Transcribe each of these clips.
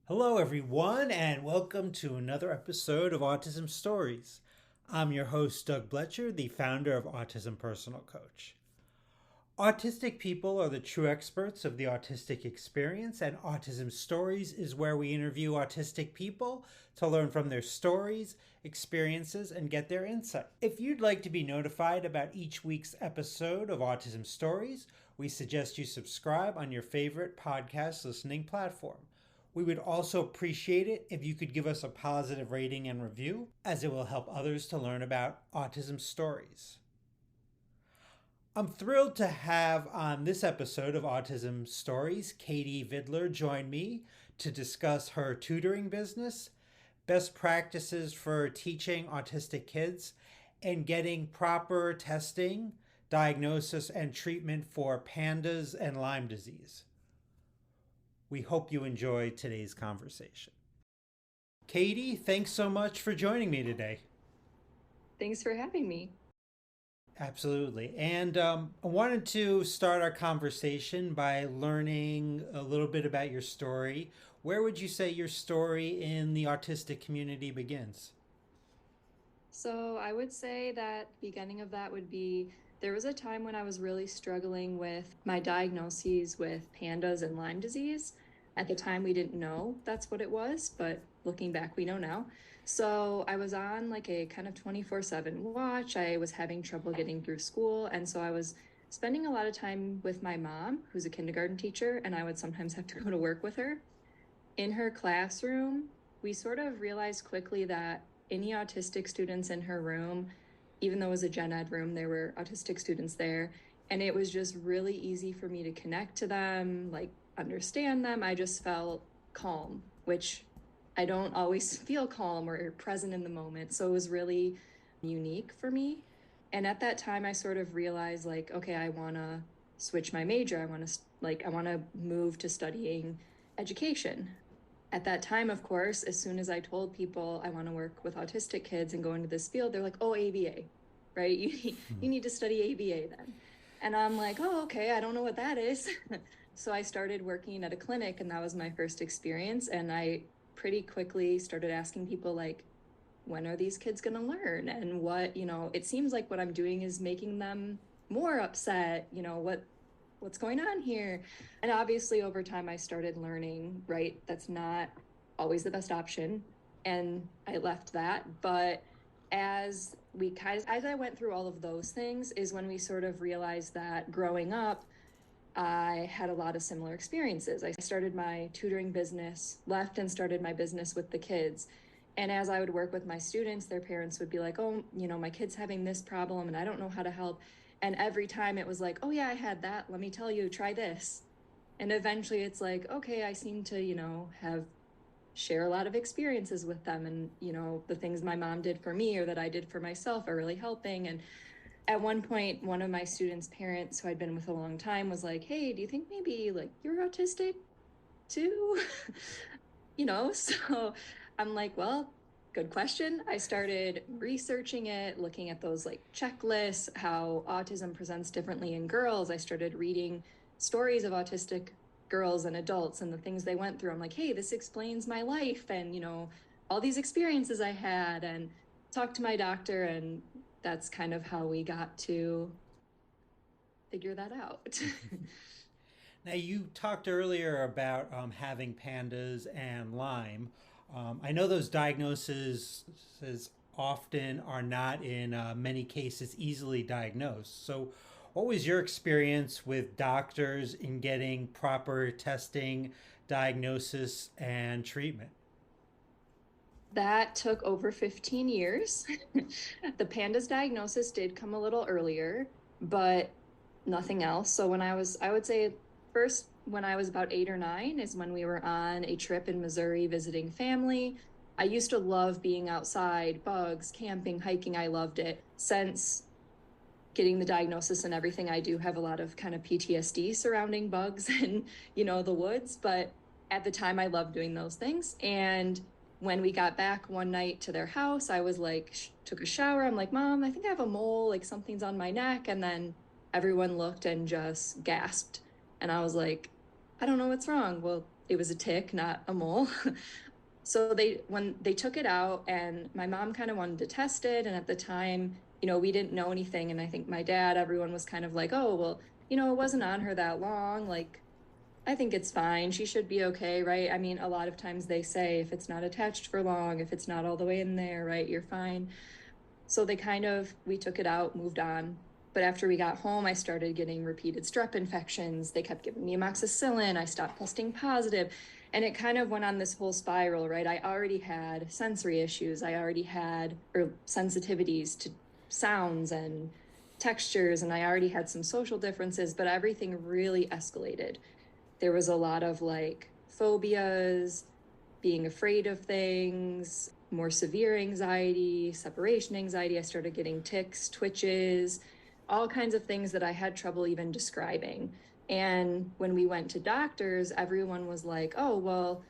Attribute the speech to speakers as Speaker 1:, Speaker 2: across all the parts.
Speaker 1: Hello, everyone, and welcome to another episode of Autism Stories. I'm your host, Doug Bletcher, the founder of Autism Personal Coach. Autistic people are the true experts of the autistic experience, and Autism Stories is where we interview autistic people to learn from their stories, experiences, and get their insight. If you'd like to be notified about each week's episode of Autism Stories, we suggest you subscribe on your favorite podcast listening platform. We would also appreciate it if you could give us a positive rating and review, as it will help others to learn about autism stories. I'm thrilled to have on this episode of Autism Stories Katie Vidler join me to discuss her tutoring business, best practices for teaching autistic kids, and getting proper testing, diagnosis, and treatment for pandas and Lyme disease. We hope you enjoy today's conversation. Katie, thanks so much for joining me today.
Speaker 2: Thanks for having me.
Speaker 1: Absolutely. And I wanted to start our conversation by learning a little bit about your story. Where would you say your story in the autistic community begins?
Speaker 2: So I would say that the beginning of that would be there was a time when I was really struggling with my diagnoses with pandas and Lyme disease. At the time, we didn't know that's what it was, but looking back, we know now. So I was on like a kind of 24/7 watch. I was having trouble getting through school. And so I was spending a lot of time with my mom, who's a kindergarten teacher, and I would sometimes have to go to work with her. In her classroom, we sort of realized quickly that any autistic students in her room, even though it was a gen ed room, there were autistic students there. And it was just really easy for me to connect to them, like understand them. I just felt calm, which I don't always feel calm or present in the moment. So it was really unique for me. And at that time, I sort of realized, like, okay, I want to switch my major. I want to move to studying education. At that time, of course, as soon as I told people I want to work with autistic kids and go into this field, they're like, oh, ABA, right? You need to study ABA then. And I'm like, oh, okay, I don't know what that is. So I started working at a clinic, and that was my first experience. And I pretty quickly started asking people, like, when are these kids going to learn? And what, it seems like what I'm doing is making them more upset. What's going on here? And obviously over time I started learning, right, that's not always the best option, and I left that. But as I went through all of those things is when we sort of realized that growing up I had a lot of similar experiences. I started my tutoring business, left and started my business with the kids. And as I would work with my students, their parents would be like, oh, my kid's having this problem and I don't know how to help. And every time it was like, oh, yeah, I had that. Let me tell you, try this. And eventually it's like, okay, I seem to, share a lot of experiences with them. And, the things my mom did for me or that I did for myself are really helping. And at one point, one of my students' parents, who I'd been with a long time, was like, hey, do you think maybe like you're autistic too? So I'm like, well, good question. I started researching it, looking at those like checklists, how autism presents differently in girls. I started reading stories of autistic girls and adults and the things they went through. I'm like, hey, this explains my life and, all these experiences I had, and talked to my doctor. And that's kind of how we got to figure that out.
Speaker 1: Now, you talked earlier about having pandas and Lyme. I know those diagnoses often are not, in many cases, easily diagnosed. So, what was your experience with doctors in getting proper testing, diagnosis, and treatment?
Speaker 2: That took over 15 years. The pandas diagnosis did come a little earlier, but nothing else. So I would say first when I was about 8 or 9 is when we were on a trip in Missouri visiting family. I used to love being outside, bugs, camping, hiking. I loved it. Since getting the diagnosis and everything, I do have a lot of kind of PTSD surrounding bugs and, the woods. But at the time, I loved doing those things. And when we got back one night to their house, I was like, took a shower. I'm like, Mom, I think I have a mole, like something's on my neck. And then everyone looked and just gasped. And I was like, I don't know what's wrong. Well, it was a tick, not a mole. So when they took it out, and my mom kind of wanted to test it, and at the time, we didn't know anything, and I think my dad, everyone was kind of like, oh, well, it wasn't on her that long, like I think it's fine, she should be okay, right? I mean, a lot of times they say if it's not attached for long, if it's not all the way in there, right, you're fine. So we took it out, moved on. But after we got home, I started getting repeated strep infections. They kept giving me amoxicillin. I stopped testing positive. And it kind of went on this whole spiral, right? I already had sensory issues. I already had or sensitivities to sounds and textures. And I already had some social differences, but everything really escalated. There was a lot of like phobias, being afraid of things, more severe anxiety, separation anxiety. I started getting tics, twitches, all kinds of things that I had trouble even describing. And when we went to doctors, everyone was like, oh, well,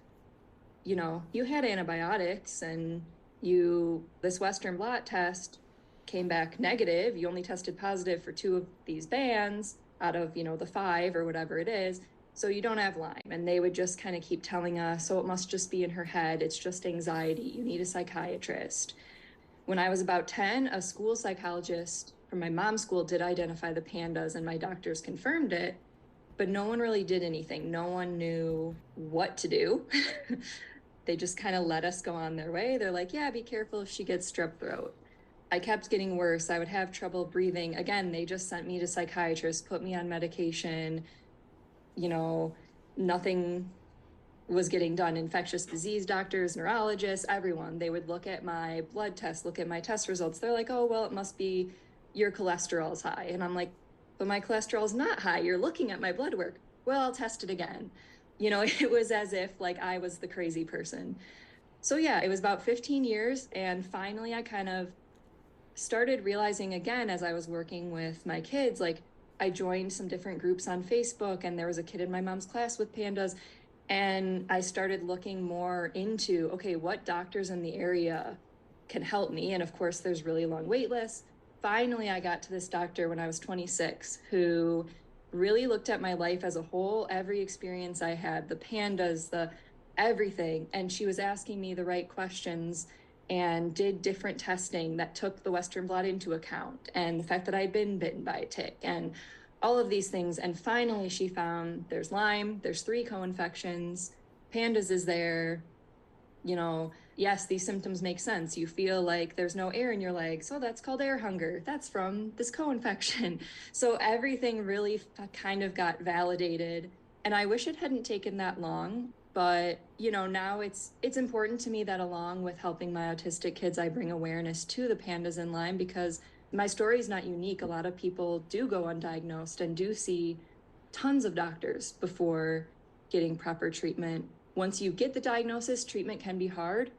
Speaker 2: you had antibiotics and this Western blot test came back negative. You only tested positive for 2 of these bands out of, the 5 or whatever it is. So you don't have Lyme. And they would just kind of keep telling us, so it must just be in her head. It's just anxiety. You need a psychiatrist. When I was about 10, a school psychologist from my mom's school did identify the pandas, and my doctors confirmed it, but no one really did anything. No one knew what to do. They just kind of let us go on their way. They're like, yeah, be careful if she gets strep throat. I kept getting worse. I would have trouble breathing. Again, they just sent me to psychiatrists, put me on medication. Nothing was getting done. Infectious disease doctors, neurologists, everyone, they would look at my blood tests, look at my test results. They're like, oh, well, it must be your cholesterol's high. And I'm like, but my cholesterol's not high. You're looking at my blood work. Well, I'll test it again. It was as if like I was the crazy person. So yeah, it was about 15 years. And finally, I kind of started realizing again, as I was working with my kids, like I joined some different groups on Facebook, and there was a kid in my mom's class with pandas. And I started looking more into, okay, what doctors in the area can help me? And of course, there's really long wait lists. Finally, I got to this doctor when I was 26 who really looked at my life as a whole, every experience I had, the pandas, the everything. And she was asking me the right questions and did different testing that took the Western blot into account, and the fact that I'd been bitten by a tick and all of these things. And finally she found there's Lyme, there's 3 co-infections, pandas is there. Yes, these symptoms make sense. You feel like there's no air in your legs. So that's called air hunger. That's from this co-infection. So everything really kind of got validated. And I wish it hadn't taken that long. But, now it's important to me that along with helping my autistic kids, I bring awareness to the pandas in Lyme, because my story is not unique. A lot of people do go undiagnosed and do see tons of doctors before getting proper treatment. Once you get the diagnosis, treatment can be hard.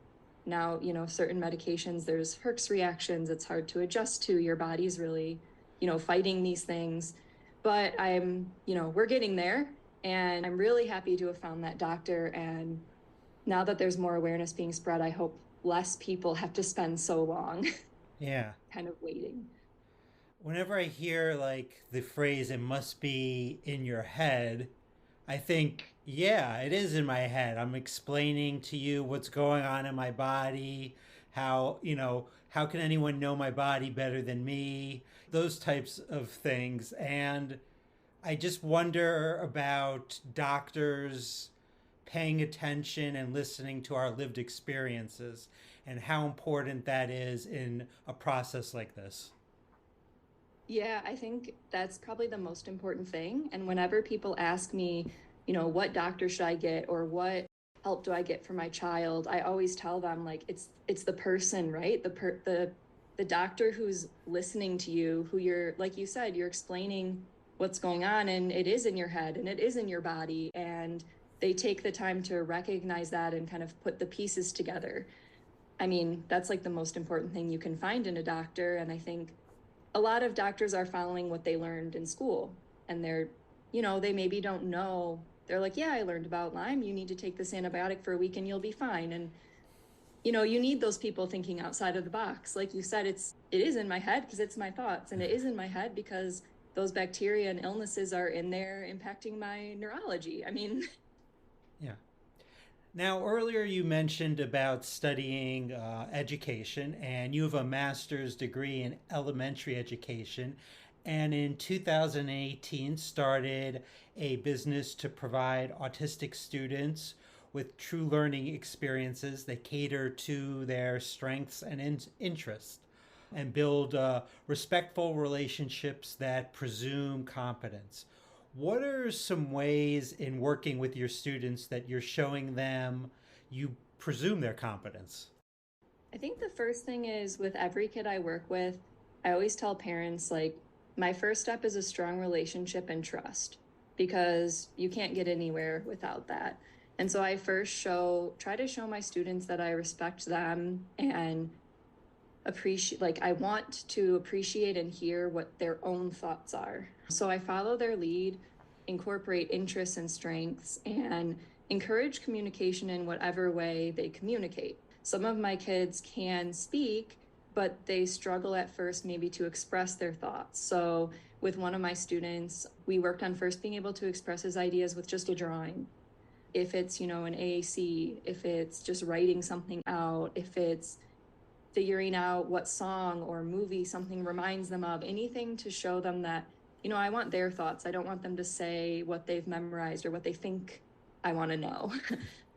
Speaker 2: Now, certain medications, there's Herx reactions. It's hard to adjust to. Your body's really, fighting these things. But we're getting there. And I'm really happy to have found that doctor. And now that there's more awareness being spread, I hope less people have to spend so long
Speaker 1: Yeah.
Speaker 2: kind of waiting.
Speaker 1: Whenever I hear like the phrase, it must be in your head, I think, yeah, it is in my head. I'm explaining to you what's going on in my body, how can anyone know my body better than me? Those types of things. And I just wonder about doctors paying attention and listening to our lived experiences and how important that is in a process like this.
Speaker 2: Yeah, I think that's probably the most important thing. And whenever people ask me, what doctor should I get, or what help do I get for my child, I always tell them like it's the person, right? The doctor who's listening to you, who you're, like you said, you're explaining what's going on, and it is in your head and it is in your body, and they take the time to recognize that and kind of put the pieces together. I mean, that's like the most important thing you can find in a doctor. And I think a lot of doctors are following what they learned in school, and they maybe don't know. They're like, yeah, I learned about Lyme. You need to take this antibiotic for a week and you'll be fine. And, you need those people thinking outside of the box. Like you said, it is in my head because it's my thoughts, and it is in my head because those bacteria and illnesses are in there impacting my neurology. I mean,
Speaker 1: Yeah. Now, earlier you mentioned about studying education, and you have a master's degree in elementary education, and in 2018 started a business to provide autistic students with true learning experiences that cater to their strengths and interests and build respectful relationships that presume competence. What are some ways in working with your students that you're showing them you presume their competence?
Speaker 2: I think the first thing is with every kid I work with, I always tell parents, like, my first step is a strong relationship and trust because you can't get anywhere without that. And so I first try to show my students that I respect them and appreciate, like, I want to appreciate and hear what their own thoughts are. So I follow their lead, incorporate interests and strengths, and encourage communication in whatever way they communicate. Some of my kids can speak, but they struggle at first maybe to express their thoughts. So with one of my students, we worked on first being able to express his ideas with just a drawing. If it's, an AAC, if it's just writing something out, if it's figuring out what song or movie something reminds them of, anything to show them that, I want their thoughts. I don't want them to say what they've memorized or what they think I want to know.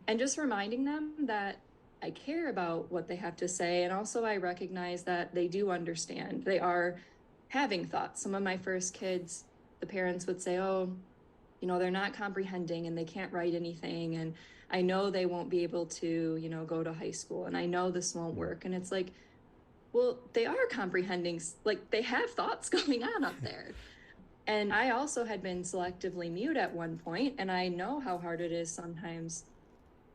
Speaker 2: And just reminding them that I care about what they have to say. And also, I recognize that they do understand. They are having thoughts. Some of my first kids, the parents would say, oh, they're not comprehending and they can't write anything. And I know they won't be able to, go to high school. And I know this won't work. And it's like, well, they are comprehending, like they have thoughts going on up there. And I also had been selectively mute at one point, and I know how hard it is sometimes.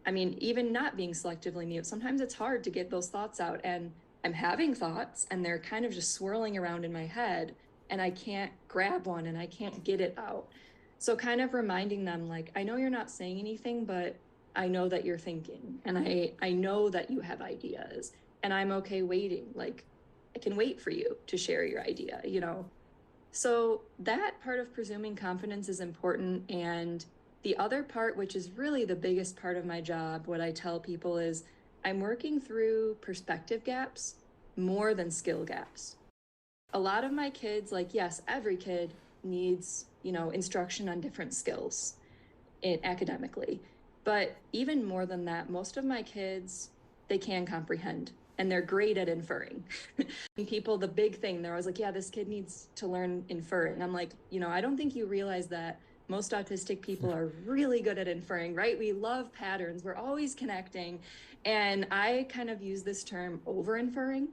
Speaker 2: I mean, even not being selectively mute, sometimes it's hard to get those thoughts out. And I'm having thoughts, and they're kind of just swirling around in my head, and I can't grab one and I can't get it out. So, kind of reminding them, like, I know you're not saying anything, but I know that you're thinking, and I know that you have ideas, and I'm okay waiting. Like, I can wait for you to share your idea. So that part of presuming confidence is important. And the other part, which is really the biggest part of my job, what I tell people is I'm working through perspective gaps more than skill gaps. A lot of my kids, like, yes, every kid needs, instruction on different skills academically. But even more than that, most of my kids, they can comprehend and they're great at inferring. People, the big thing, they're always like, yeah, this kid needs to learn infer. And I'm like, I don't think you realize that most autistic people are really good at inferring, right? We love patterns. We're always connecting. And I kind of use this term over inferring.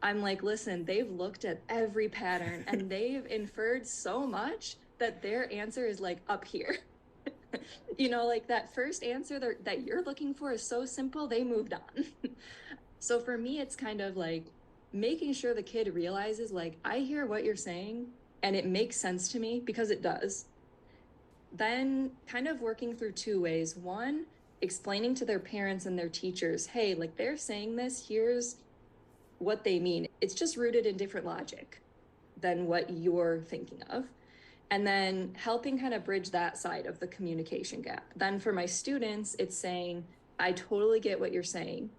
Speaker 2: I'm like, listen, they've looked at every pattern and they've inferred so much that their answer is like up here. Like that first answer that you're looking for is so simple, they moved on. So for me, it's kind of like making sure the kid realizes, like, I hear what you're saying and it makes sense to me because it does. Then kind of working through two ways. One, explaining to their parents and their teachers, hey, like they're saying this, here's what they mean. It's just rooted in different logic than what you're thinking of. And then helping kind of bridge that side of the communication gap. Then for my students, it's saying, I totally get what you're saying.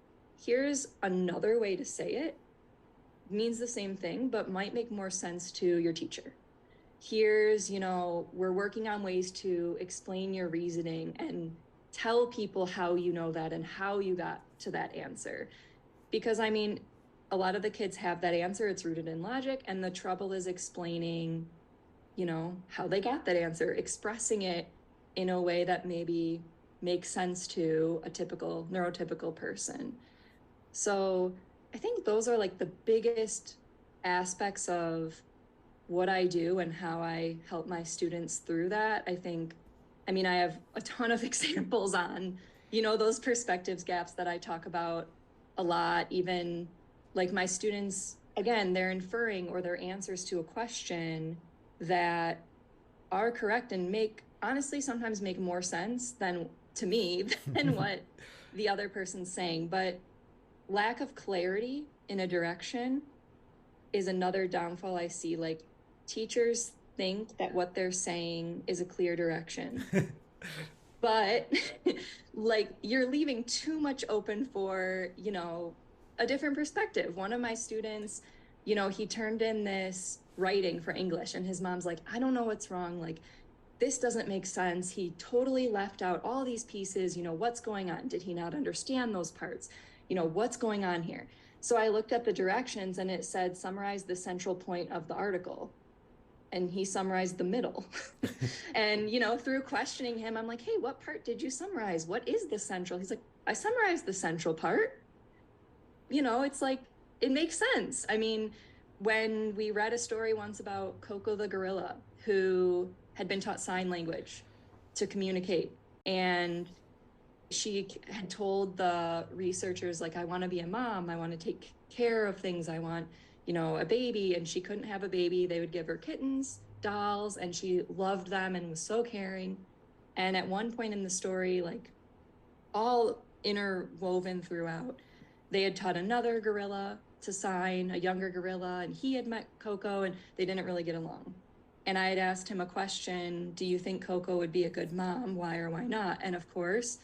Speaker 2: Here's another way to say it. Means the same thing, but might make more sense to your teacher. Here's, we're working on ways to explain your reasoning and tell people how you know that and how you got to that answer. Because I mean, a lot of the kids have that answer. It's rooted in logic. And the trouble is explaining, how they got that answer, expressing it in a way that maybe makes sense to a typical neurotypical person. So I think those are like the biggest aspects of what I do and how I help my students through that. I have a ton of examples on, those perspectives gaps that I talk about a lot. Even like my students, again, they're inferring or their answers to a question that are correct and honestly sometimes make more sense than to me than what the other person's saying. But lack of clarity in a direction is another downfall I see. Like teachers think that what they're saying is a clear direction. But like you're leaving too much open for, a different perspective. One of my students, he turned in this writing for English and his mom's like, I don't know what's wrong. Like, this doesn't make sense. He totally left out all these pieces. What's going on? Did he not understand those parts? What's going on here? So I looked at the directions and it said, summarize the central point of the article. And he summarized the middle. And, through questioning him, I'm like, hey, what part did you summarize? What is the central? He's like, I summarized the central part. It's like, it makes sense. I mean, when we read a story once about Coco the gorilla, who had been taught sign language to communicate, and she had told the researchers, like, I want to be a mom, I want to take care of things, I want, a baby, and she couldn't have a baby. They would give her kittens, dolls, and she loved them and was so caring. And at one point in the story, like, all interwoven throughout, they had taught another gorilla to sign, a younger gorilla, and he had met Coco, and they didn't really get along. And I had asked him a question, do you think Coco would be a good mom? Why or why not? And of course,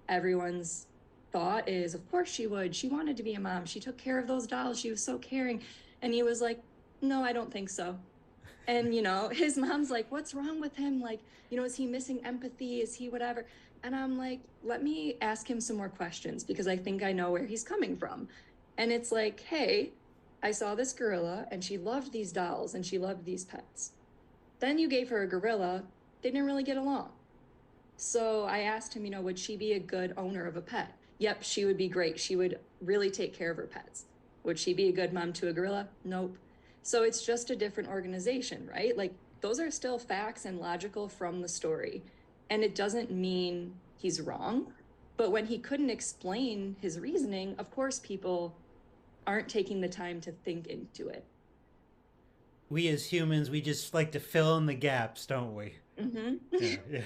Speaker 2: everyone's thought is, of course she would. She wanted to be a mom. She took care of those dolls. She was so caring. And he was like, no, I don't think so. And, his mom's like, what's wrong with him? Like, is he missing empathy? Is he whatever? And I'm like, let me ask him some more questions because I think I know where he's coming from. And it's like, hey, I saw this gorilla and she loved these dolls and she loved these pets. Then you gave her a gorilla. They didn't really get along. So I asked him, would she be a good owner of a pet? Yep, she would be great. She would really take care of her pets. Would she be a good mom to a gorilla? Nope. So it's just a different organization, right? Like, those are still facts and logical from the story. And it doesn't mean he's wrong. But when he couldn't explain his reasoning, of course, people aren't taking the time to think into it.
Speaker 1: We as humans, we just like to fill in the gaps, don't we?
Speaker 2: Mm-hmm.
Speaker 1: Yeah.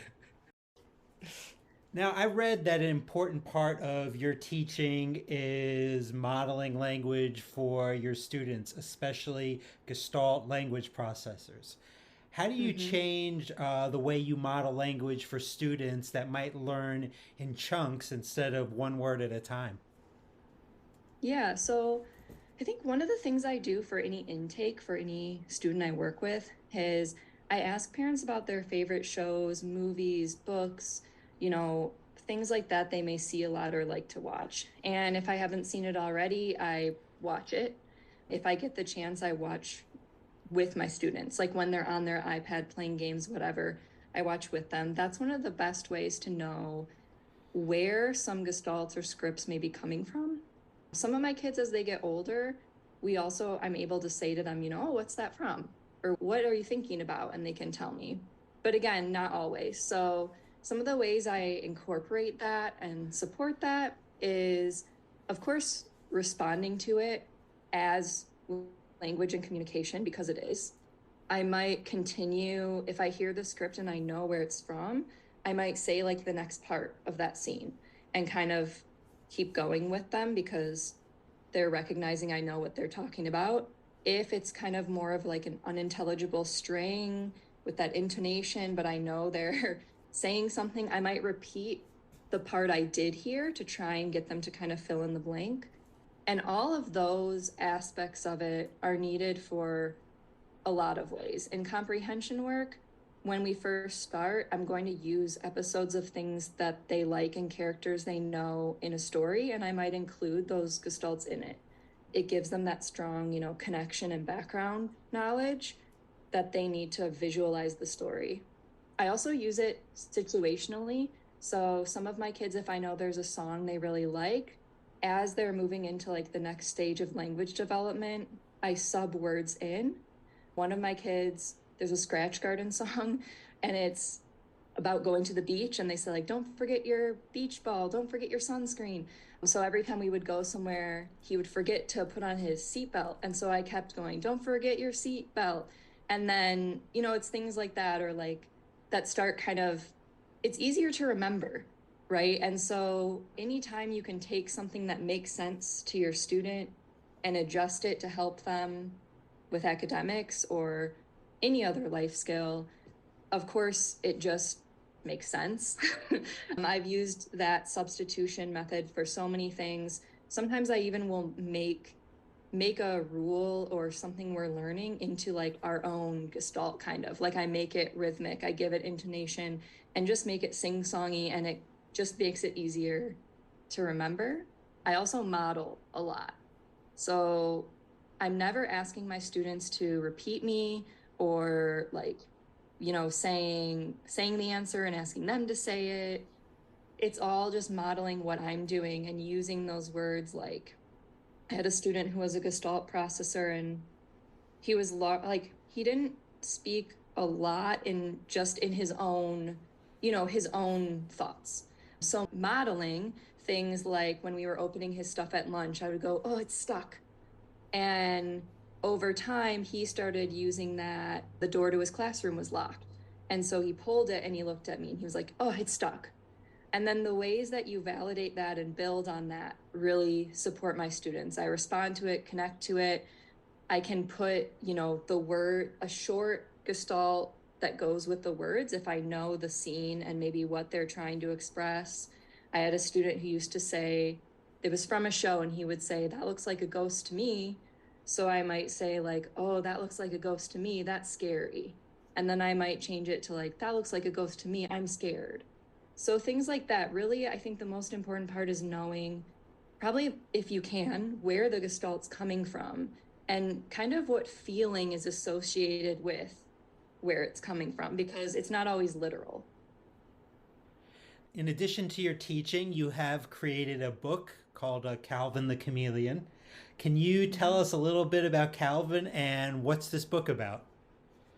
Speaker 1: Now, I read that an important part of your teaching is modeling language for your students, especially Gestalt language processors. How do you
Speaker 2: Mm-hmm.
Speaker 1: change the way you model language for students that might learn in chunks instead of one word at a time?
Speaker 2: Yeah, so I think one of the things I do for any intake for any student I work with is I ask parents about their favorite shows, movies, books, things like that they may see a lot or like to watch. And if I haven't seen it already, I watch it. If I get the chance, I watch with my students, like when they're on their iPad playing games, whatever, I watch with them. That's one of the best ways to know where some gestalts or scripts may be coming from. Some of my kids, as they get older, I'm able to say to them, oh, what's that from? Or what are you thinking about? And they can tell me. But again, not always. So some of the ways I incorporate that and support that is, of course, responding to it as language and communication, because it is. I might continue, if I hear the script and I know where it's from, I might say like the next part of that scene and kind of keep going with them because they're recognizing I know what they're talking about. If it's kind of more of like an unintelligible string with that intonation, but I know they're saying something, I might repeat the part I did hear to try and get them to kind of fill in the blank. And all of those aspects of it are needed for a lot of ways. In comprehension work, when we first start, I'm going to use episodes of things that they like and characters they know in a story, and I might include those gestalts in it. It gives them that strong, connection and background knowledge that they need to visualize the story. I also use it situationally. So some of my kids, if I know there's a song they really like, as they're moving into like the next stage of language development, I sub words in. One of my kids, there's a Scratch Garden song, and it's about going to the beach, and they say like, don't forget your beach ball, don't forget your sunscreen. So every time we would go somewhere, he would forget to put on his seatbelt, and so I kept going, don't forget your seatbelt. And then, it's things like that, or like that start kind of, it's easier to remember, right? And so anytime you can take something that makes sense to your student and adjust it to help them with academics or any other life skill, of course, it just make sense. I've used that substitution method for so many things. Sometimes I even will make a rule or something we're learning into like our own gestalt, kind of like I make it rhythmic, I give it intonation and just make it sing-songy, and it just makes it easier to remember. I also model a lot. So I'm never asking my students to repeat me or like, saying the answer and asking them to say it. It's all just modeling what I'm doing and using those words. Like, I had a student who was a Gestalt processor, and he was like, he didn't speak a lot in his own, his own thoughts. So modeling things like when we were opening his stuff at lunch, I would go, "Oh, it's stuck." And over time, he started using that. The door to his classroom was locked. And so he pulled it and he looked at me and he was like, "Oh, it's stuck." And then the ways that you validate that and build on that really support my students. I respond to it, connect to it. I can put, the word, a short gestalt that goes with the words if I know the scene and maybe what they're trying to express. I had a student who used to say, it was from a show, and he would say, "That looks like a ghost to me." So I might say, like, "Oh, that looks like a ghost to me. That's scary." And then I might change it to like, "That looks like a ghost to me. I'm scared." So things like that. Really, I think the most important part is knowing, probably if you can, where the gestalt's coming from and kind of what feeling is associated with where it's coming from, because it's not always literal.
Speaker 1: In addition to your teaching, you have created a book called Calvin the Chameleon. Can you tell
Speaker 2: Mhm.
Speaker 1: us a little bit about Calvin and what's this book about?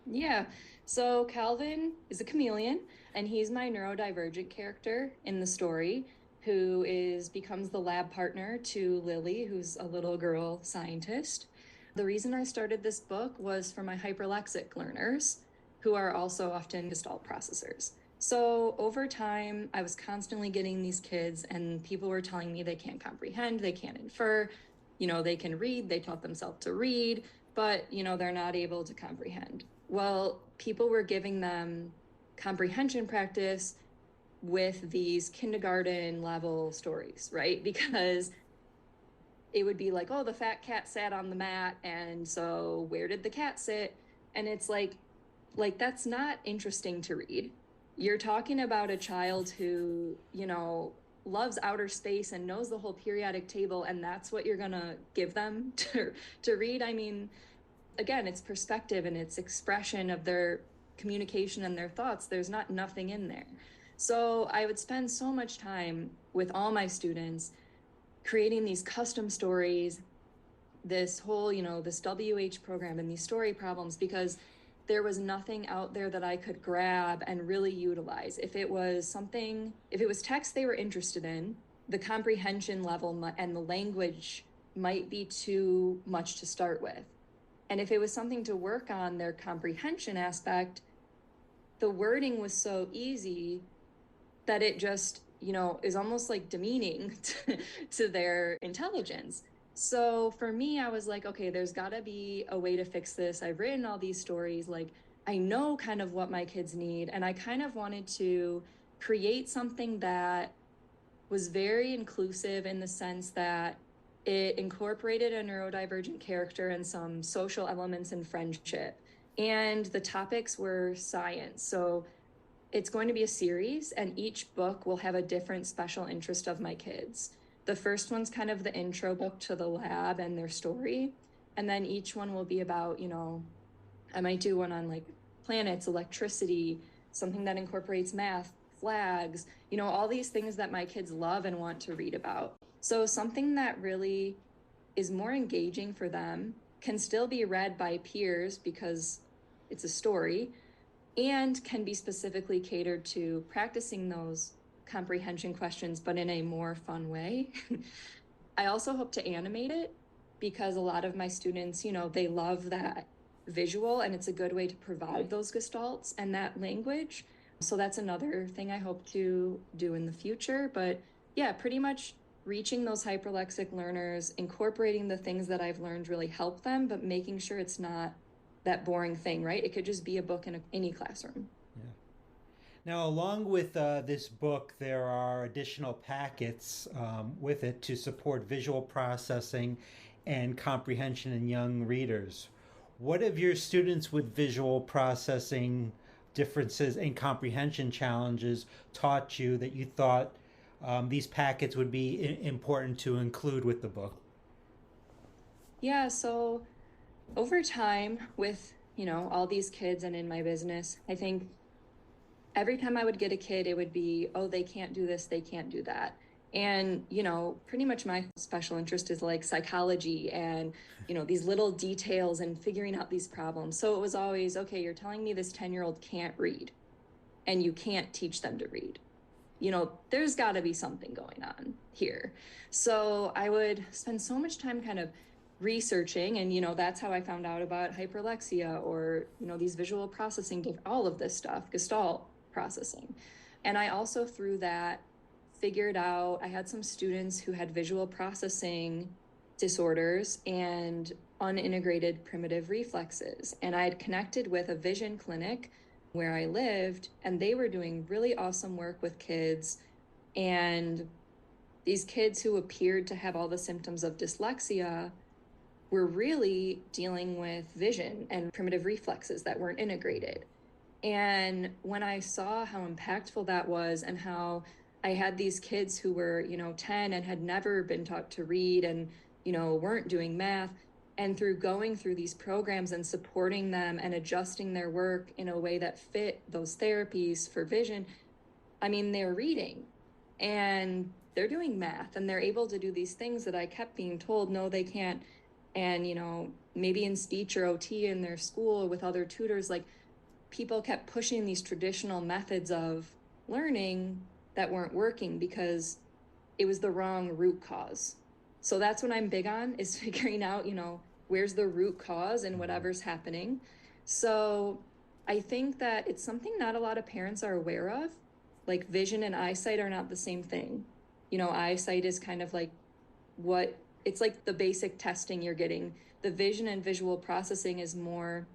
Speaker 2: Yeah. So Calvin is a chameleon, and he's my neurodivergent character in the story, who is becomes the lab partner to Lily, who's a little girl scientist. The reason I started this book was for my hyperlexic learners, who are also often Gestalt processors. So over time, I was constantly getting these kids, and people were telling me they can't comprehend, they can't infer, they can read, they taught themselves to read, but they're not able to comprehend. Well, people were giving them comprehension practice with these kindergarten level stories, right? Because it would be like, "Oh, the fat cat sat on the mat, and so where did the cat sit?" And it's like that's not interesting to read. You're talking about a child who, loves outer space and knows the whole periodic table, and that's what you're going to give them to read. I mean, again, it's perspective and it's expression of their communication and their thoughts. There's not nothing in there. So I would spend so much time with all my students creating these custom stories, this whole, this WH program and these story problems, because there was nothing out there that I could grab and really utilize. If it was something, if it was text they were interested in, the comprehension level and the language might be too much to start with. And if it was something to work on their comprehension aspect, the wording was so easy that it just, is almost like demeaning to their intelligence. So for me, I was like, okay, there's got to be a way to fix this. I've written all these stories. Like, I know kind of what my kids need. And I kind of wanted to create something that was very inclusive in the sense that it incorporated a neurodivergent character and some social elements and friendship. And the topics were science. So it's going to be a series, and each book will have a different special interest of my kids. The first one's kind of the intro book to the lab and their story. And then each one will be about, I might do one on like planets, electricity, something that incorporates math, flags, all these things that my kids love and want to read about. So something that really is more engaging for them, can still be read by peers because it's a story, and can be specifically catered to practicing those comprehension questions, but in a more fun way. I also hope to animate it because a lot of my students, they love that visual, and it's a good way to provide those gestalts and that language. So that's another thing I hope to do in the future. But yeah, pretty much reaching those hyperlexic learners, incorporating the things that I've learned really help them, but making sure it's not that boring thing, right? It could just be a book in any classroom.
Speaker 1: Yeah. Now, along with this book, there are additional packets with it to support visual processing and comprehension in young readers. What have your students with visual processing differences and comprehension challenges taught you that you thought these packets would be important to include with the book?
Speaker 2: Yeah, so over time with, all these kids and in my business, I think every time I would get a kid, it would be, oh, they can't do this, they can't do that. And, pretty much my special interest is like psychology and, these little details and figuring out these problems. So it was always, okay, you're telling me this 10-year-old can't read and you can't teach them to read. There's got to be something going on here. So I would spend so much time kind of researching, and that's how I found out about hyperlexia or these visual processing, all of this stuff, Gestalt processing. And I also through that figured out I had some students who had visual processing disorders and unintegrated primitive reflexes, and I had connected with a vision clinic where I lived, and they were doing really awesome work with kids. And these kids who appeared to have all the symptoms of dyslexia were really dealing with vision and primitive reflexes that weren't integrated. And when I saw how impactful that was and how I had these kids who were, 10 and had never been taught to read and, weren't doing math, and through going through these programs and supporting them and adjusting their work in a way that fit those therapies for vision, I mean, they're reading and they're doing math and they're able to do these things that I kept being told, no, they can't. And, maybe in speech or OT in their school with other tutors, like people kept pushing these traditional methods of learning that weren't working because it was the wrong root cause. So that's what I'm big on, is figuring out, where's the root cause and whatever's happening. So I think that it's something not a lot of parents are aware of. Like vision and eyesight are not the same thing. Eyesight is kind of like what it's like the basic testing you're getting. The vision and visual processing is more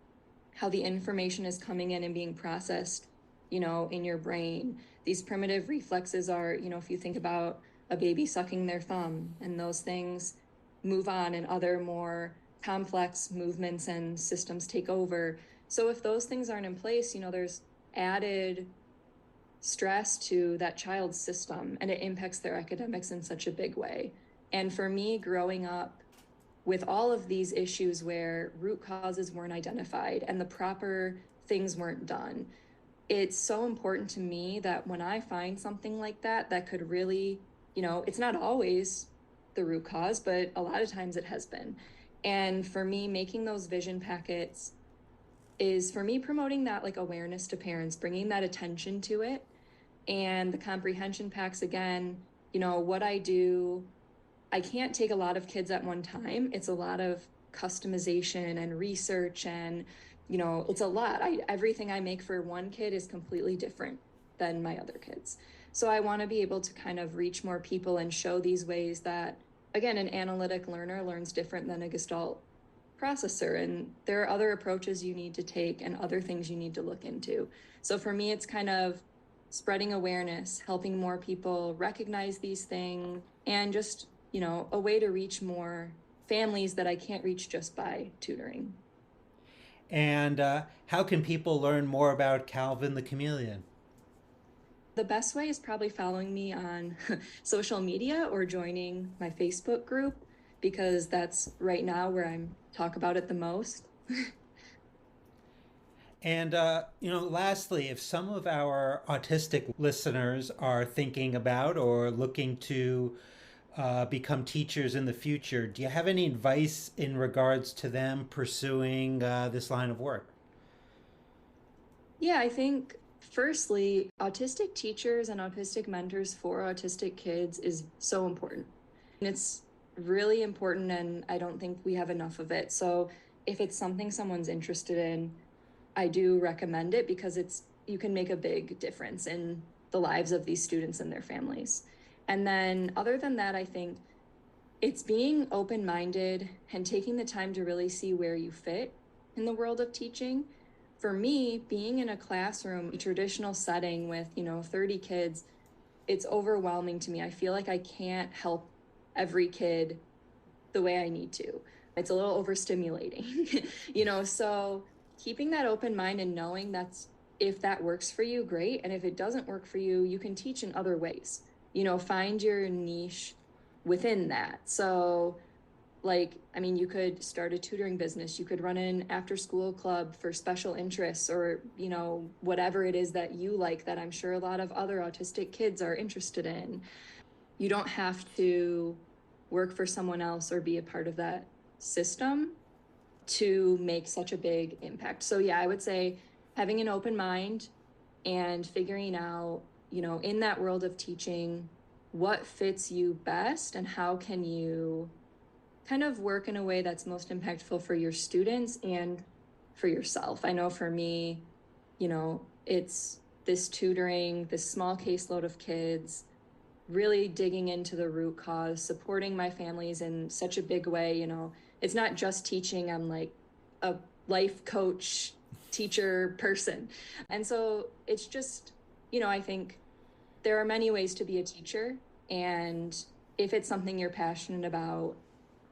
Speaker 2: how the information is coming in and being processed, in your brain. These primitive reflexes are, if you think about a baby sucking their thumb, and those things move on and other more complex movements and systems take over. So if those things aren't in place, there's added stress to that child's system and it impacts their academics in such a big way. And for me, growing up with all of these issues where root causes weren't identified and the proper things weren't done, it's so important to me that when I find something like that, that could really, it's not always the root cause, but a lot of times it has been. And for me, making those vision packets is for me promoting that like awareness to parents, bringing that attention to it. And the comprehension packs, again, what I do, I can't take a lot of kids at one time. It's a lot of customization and research and, it's a lot. Everything I make for one kid is completely different than my other kids. So I want to be able to kind of reach more people and show these ways that, again, an analytic learner learns different than a Gestalt processor. And there are other approaches you need to take and other things you need to look into. So for me, it's kind of spreading awareness, helping more people recognize these things, and just, a way to reach more families that I can't reach just by tutoring.
Speaker 1: And how can people learn more about Calvin the Chameleon?
Speaker 2: The best way is probably following me on social media or joining my Facebook group, because that's right now where I'm talk about it the most.
Speaker 1: And, lastly, if some of our autistic listeners are thinking about or looking to become teachers in the future, do you have any advice in regards to them pursuing this line of work?
Speaker 2: Yeah, I think firstly, autistic teachers and autistic mentors for autistic kids is so important. And it's really important, and I don't think we have enough of it. So if it's something someone's interested in, I do recommend it because you can make a big difference in the lives of these students and their families. And then other than that, I think it's being open-minded and taking the time to really see where you fit in the world of teaching. for me, being in a classroom, a traditional setting with, 30 kids, it's overwhelming to me. I feel like I can't help every kid the way I need to. It's a little overstimulating, so keeping that open mind and knowing that's if that works for you, great. And if it doesn't work for you, you can teach in other ways. Find your niche within that. So, like, I mean, you could start a tutoring business, you could run an after school club for special interests, or, whatever it is that you like that I'm sure a lot of other autistic kids are interested in. You don't have to work for someone else or be a part of that system to make such a big impact. So yeah, I would say having an open mind and figuring out, in that world of teaching, what fits you best and how can you kind of work in a way that's most impactful for your students and for yourself. I know for me, it's this tutoring, this small caseload of kids, really digging into the root cause, supporting my families in such a big way. It's not just teaching, I'm like a life coach, teacher person. And so it's just, I think there are many ways to be a teacher. And if it's something you're passionate about,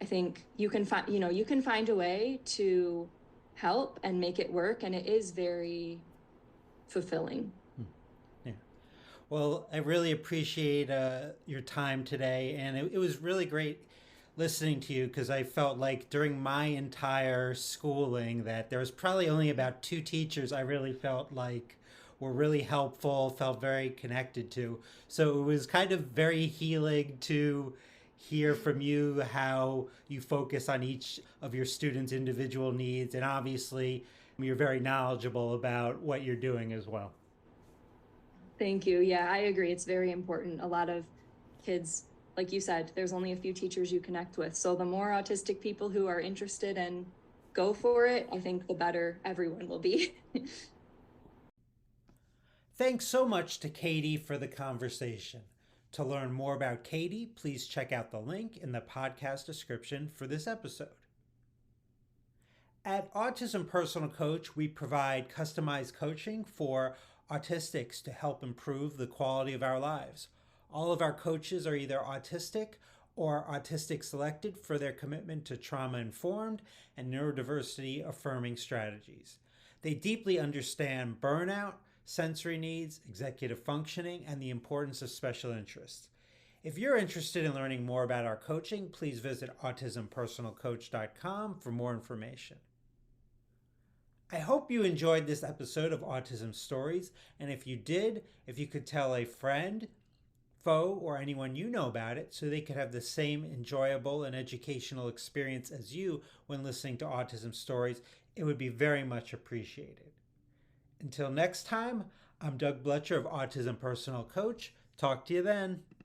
Speaker 2: I think you can find a way to help and make it work. And it is very fulfilling.
Speaker 1: Yeah. Well, I really appreciate your time today, and it was really great listening to you because I felt like during my entire schooling that there was probably only about two teachers I really felt like were really helpful, felt very connected to. So it was kind of very healing to hear from you how you focus on each of your students' individual needs, and obviously you're very knowledgeable about what you're doing as well.
Speaker 2: Thank you. Yeah, I agree. It's very important. A lot of kids, like you said, there's only a few teachers you connect with. So the more autistic people who are interested and go for it, I think the better everyone will be.
Speaker 1: Thanks so much to Katie for the conversation. To learn more about Katie, please check out the link in the podcast description for this episode. At Autism Personal Coach, we provide customized coaching for autistics to help improve the quality of our lives. All of our coaches are either autistic or autistic selected for their commitment to trauma informed and neurodiversity affirming strategies. They deeply understand burnout, sensory needs, executive functioning, and the importance of special interests. If you're interested in learning more about our coaching, please visit autismpersonalcoach.com for more information. I hope you enjoyed this episode of Autism Stories, and if you did, if you could tell a friend, foe, or anyone you know about it so they could have the same enjoyable and educational experience as you when listening to Autism Stories, it would be very much appreciated. Until next time, I'm Doug Bletcher of Autism Personal Coach. Talk to you then.